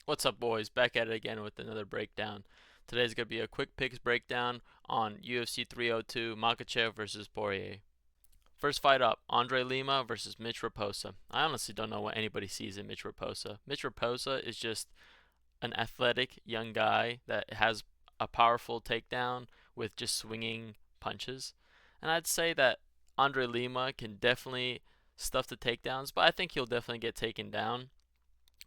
What's up, boys? Back at it again with another breakdown. Today's going to be a quick picks breakdown on UFC 302 Makhachev versus Poirier. First fight up, Andre Lima versus Mitch Raposa. I honestly don't know what anybody sees in Mitch Raposa. Mitch Raposa is just an athletic young guy that has a powerful takedown with just swinging punches. And I'd say that Andre Lima can definitely stuff the takedowns, but I think he'll definitely get taken down.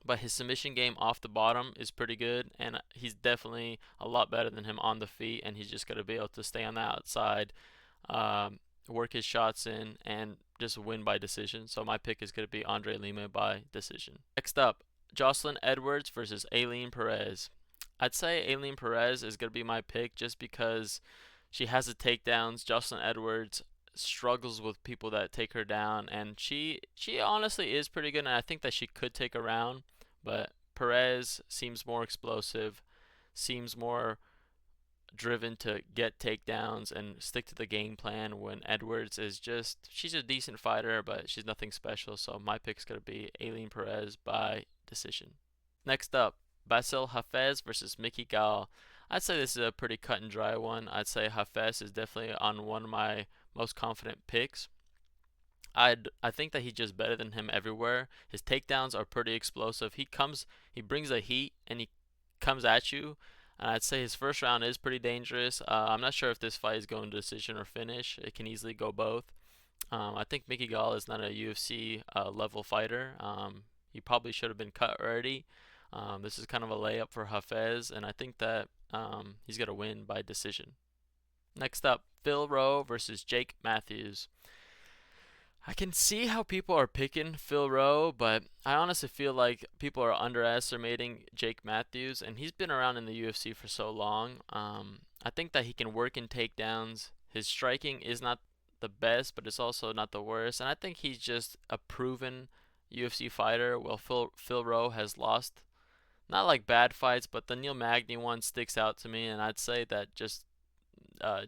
But his submission game off the bottom is pretty good, and he's definitely a lot better than him on the feet, and he's just going to be able to stay on the outside, work his shots in, and just win by decision. So my pick is going to be Andre Lima by decision. Next up, Jocelyn Edwards versus Aileen Perez. I'd say Aileen Perez is going to be my pick just because she has the takedowns. Jocelyn Edwards struggles with people that take her down, and she honestly is pretty good, and I think that she could take a round, but Perez seems more explosive, seems more driven to get takedowns and stick to the game plan when Edwards is just she's a decent fighter, but she's nothing special. So my pick is going to be Aileen Perez by decision. Next up, Basil Hafez versus Mickey Gall. I'd say this is a pretty cut and dry one. I'd say Hafez is definitely on one of my most confident picks. I think that he's just better than him everywhere. His takedowns are pretty explosive. He brings the heat, and he comes at you. And I'd say his first round is pretty dangerous. I'm not sure if this fight is going to decision or finish. It can easily go both. I think Mickey Gall is not a UFC level fighter. He probably should have been cut already. This is kind of a layup for Hafez, and I think that he's going to win by decision. Next up, Phil Rowe versus Jake Matthews. I can see how people are picking Phil Rowe, but I honestly feel like people are underestimating Jake Matthews, and he's been around in the UFC for so long. I think that he can work in takedowns. His striking is not the best, but it's also not the worst, and I think he's just a proven UFC fighter. Well, Phil Rowe has lost not like bad fights, but the Neil Magny one sticks out to me, and I'd say that just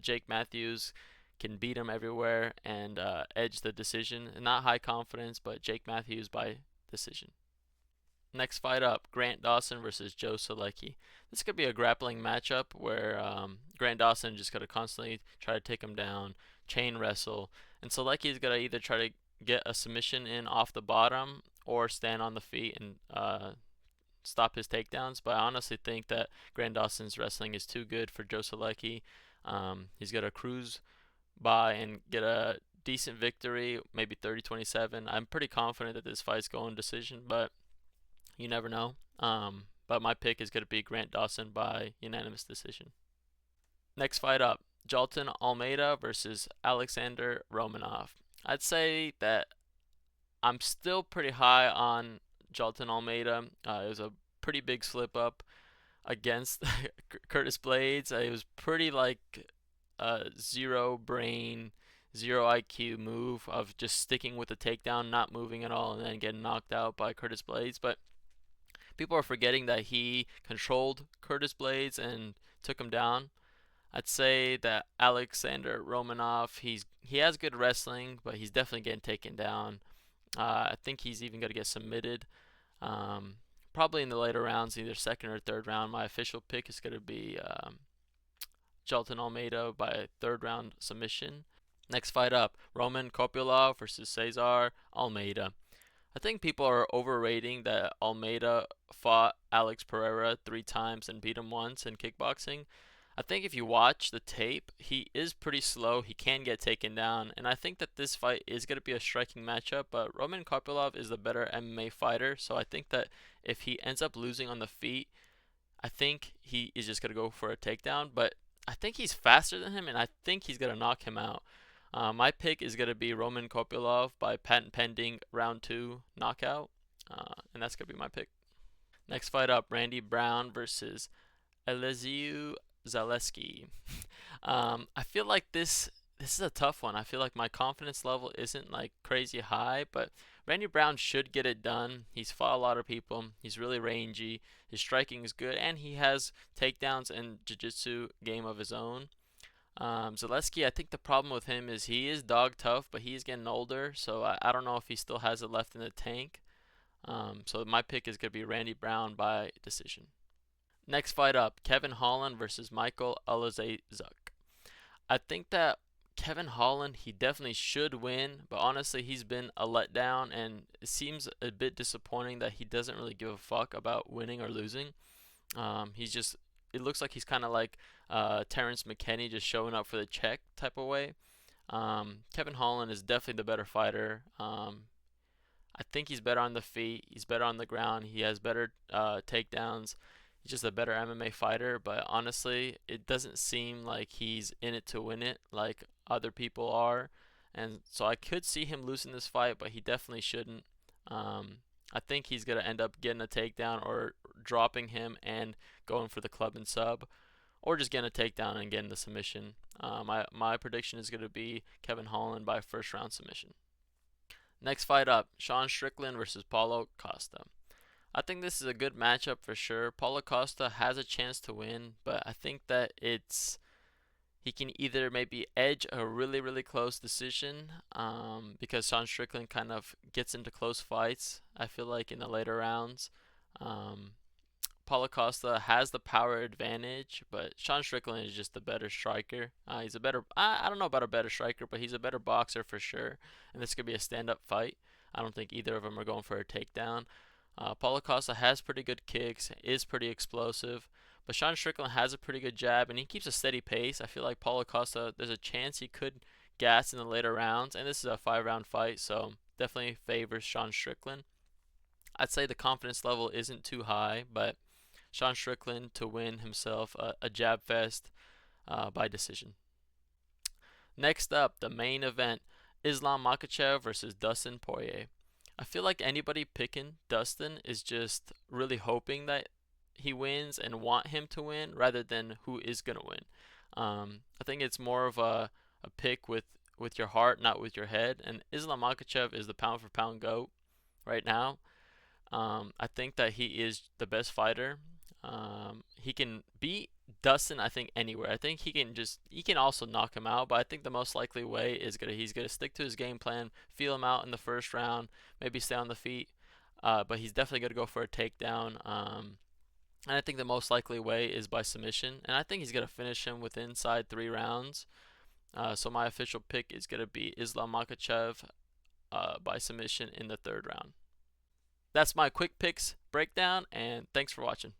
Jake Matthews can beat him everywhere and edge the decision. Not high confidence, but Jake Matthews by decision. Next fight up, Grant Dawson versus Joe Solecki. This could be a grappling matchup where Grant Dawson just got to constantly try to take him down, chain wrestle, and Solecki is going to either try to get a submission in off the bottom or stand on the feet and stop his takedowns. But I honestly think that Grant Dawson's wrestling is too good for Joe Solecki. He's got to cruise by and get a decent victory, maybe 30-27. I'm pretty confident that this fight's going decision, but you never know. But my pick is going to be Grant Dawson by unanimous decision. Next fight up, Jalton Almeida versus Alexander Romanov. I'd say that I'm still pretty high on Jalton Almeida. It was a pretty big slip up against Curtis Blades. It was pretty like zero brain, zero IQ move of just sticking with the takedown, not moving at all, and then getting knocked out by Curtis Blades. But people are forgetting that he controlled Curtis Blades and took him down. I'd say that Alexander Romanov, he has good wrestling, but he's definitely getting taken down. I think he's even going to get submitted. Probably in the later rounds, either second or third round. My official pick is going to be Jalton Almeida by third round submission. Next fight up, Roman Kopylov versus Cesar Almeida. I think people are overrating that Almeida fought Alex Pereira 3 times and beat him once in kickboxing. I think if you watch the tape, he is pretty slow. He can get taken down, and I think that this fight is going to be a striking matchup, but Roman Kopylov is the better MMA fighter, so I think that if he ends up losing on the feet, I think he is just going to go for a takedown, but I think he's faster than him, and I think he's going to knock him out. My pick is going to be Roman Kopylov by patent pending round 2 knockout, and that's going to be my pick. Next fight up, Randy Brown versus Eliziu Zaleski. I feel like this is a tough one. I feel like my confidence level isn't like crazy high, but Randy Brown should get it done. He's fought a lot of people. He's really rangy. His striking is good, and he has takedowns and jiu-jitsu game of his own. Zaleski, I think the problem with him is he is dog tough, but he's getting older, so I don't know if he still has it left in the tank. So my pick is going to be Randy Brown by decision. Next fight up, Kevin Holland versus Michael Olazazuk. I think that Kevin Holland, he definitely should win, but honestly, he's been a letdown, and it seems a bit disappointing that he doesn't really give a fuck about winning or losing. He's just, it looks like he's kind of like Terrence McKinney, just showing up for the check type of way. Kevin Holland is definitely the better fighter. I think he's better on the feet. He's better on the ground. He has better takedowns. He's just a better MMA fighter. But honestly, it doesn't seem like he's in it to win it like other people are. And so I could see him losing this fight, but he definitely shouldn't. I think he's going to end up getting a takedown or dropping him and going for the club and sub, or just getting a takedown and getting the submission. My prediction is going to be Kevin Holland by first round submission. Next fight up, Sean Strickland versus Paulo Costa. I think this is a good matchup for sure. Paulo Costa has a chance to win, but I think that he can either maybe edge a really close decision, because Sean Strickland kind of gets into close fights, I feel like, in the later rounds. Um, Paulo Costa has the power advantage, but Sean Strickland is just the better striker. He's a better, I don't know about a better striker, but he's a better boxer for sure. And this could be a stand-up fight. I don't think either of them are going for a takedown. Paulo Costa has pretty good kicks, is pretty explosive, but Sean Strickland has a pretty good jab, and he keeps a steady pace. I feel like Paulo Costa, there's a chance he could gas in the later rounds, and this is a 5-round fight, so definitely favors Sean Strickland. I'd say the confidence level isn't too high, but Sean Strickland to win himself a jab fest by decision. Next up, the main event, Islam Makhachev versus Dustin Poirier. I feel like anybody picking Dustin is just really hoping that he wins and want him to win rather than who is going to win. I think it's more of a pick with your heart, not with your head. And Islam Makhachev is the pound for pound GOAT right now. I think that he is the best fighter. He can beat Dustin, I think, anywhere. I think he can also knock him out, but I think the most likely way is he's gonna stick to his game plan, feel him out in the first round, maybe stay on the feet, but he's definitely gonna go for a takedown. And I think the most likely way is by submission, and I think he's gonna finish him within inside 3 rounds. So my official pick is gonna be Islam Makhachev by submission in the 3rd round. That's my quick picks breakdown, and thanks for watching.